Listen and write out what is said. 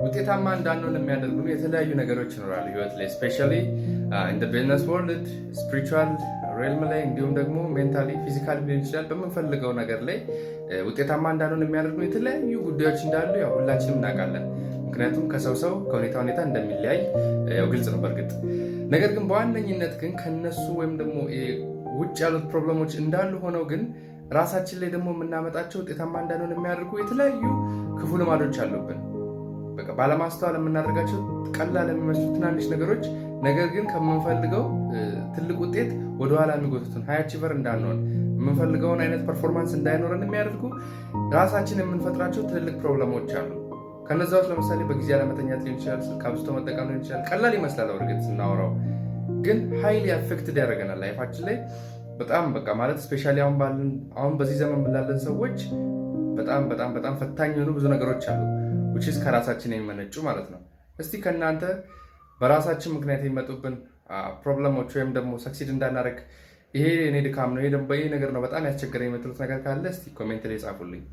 ውጤታማ እንዳንሆን የሚያደርጉ የተለያዩ ነገሮች ይኖራሉ ህይወት ላይ ስፔሻሊ ኢን ዘ ቢዝነስ ወርልድ ስፒሪቹዋል ሬልም ላይ እንዲሁም ደግሞ ሜንታሊ ፊዚካሊ ሊሆን ይችላል። በምንፈልገው ነገር ላይ ውጤታማ እንዳንሆን የሚያደርጉ የተለያዩ ጉዳዮች እንዳሉ ያው ሁላችንም እናውቃለን። ምክንያቱም ከሰው ሰው ከሁኔታ ሁኔታ እንደሚለያይ ያው ግልጽ ነው በእርግጥ። ነገር ግን በዋነኝነት ግን ከነሱ ወይም ደግሞ ውጭ ያሉት ፕሮብለሞች እንዳሉ ሆነው ግን ራሳችን ላይ ደግሞ የምናመጣቸው ውጤታማ እንዳንሆን የሚያደርጉ የተለያዩ ክፉ ልማዶች አሉብን። በቃ ባለማስተዋል የምናደርጋቸው ቀላል የሚመስሉ ትናንሽ ነገሮች ነገር ግን ከምንፈልገው ትልቅ ውጤት ወደኋላ የሚጎቱትን ሃይ አቺቨር እንዳንሆን የምንፈልገውን አይነት ፐርፎርማንስ እንዳይኖረን የሚያደርጉ ራሳችን የምንፈጥራቸው ትልልቅ ፕሮብለሞች አሉ። ከነዛ ውስጥ ለምሳሌ በጊዜ አለመተኛት ሊሆን ይችላል፣ ስልክ አብዝቶ መጠቀም ሊሆን ይችላል። ቀላል ይመስላል እርግጥ ስናወራው፣ ግን ሃይሊ አፌክትድ ያደርገናል ላይፋችን ላይ በጣም በቃ ማለት ስፔሻሊ አሁን በዚህ ዘመን ብላለን ሰዎች በጣም በጣም በጣም ፈታኝ የሆኑ ብዙ ነገሮች አሉ which is ከራሳችን የሚመነጩ ማለት ነው። እስቲ ከእናንተ በራሳችን ምክንያት የሚመጡብን ፕሮብለሞች ወይም ደግሞ ሰክሲድ እንዳናደርግ ይሄ እኔ ድካም ነው፣ ይሄ ነገር ነው በጣም ያስቸገረኝ የምትሉት ነገር ካለ እስቲ ኮሜንት ላይ ጻፉልኝ።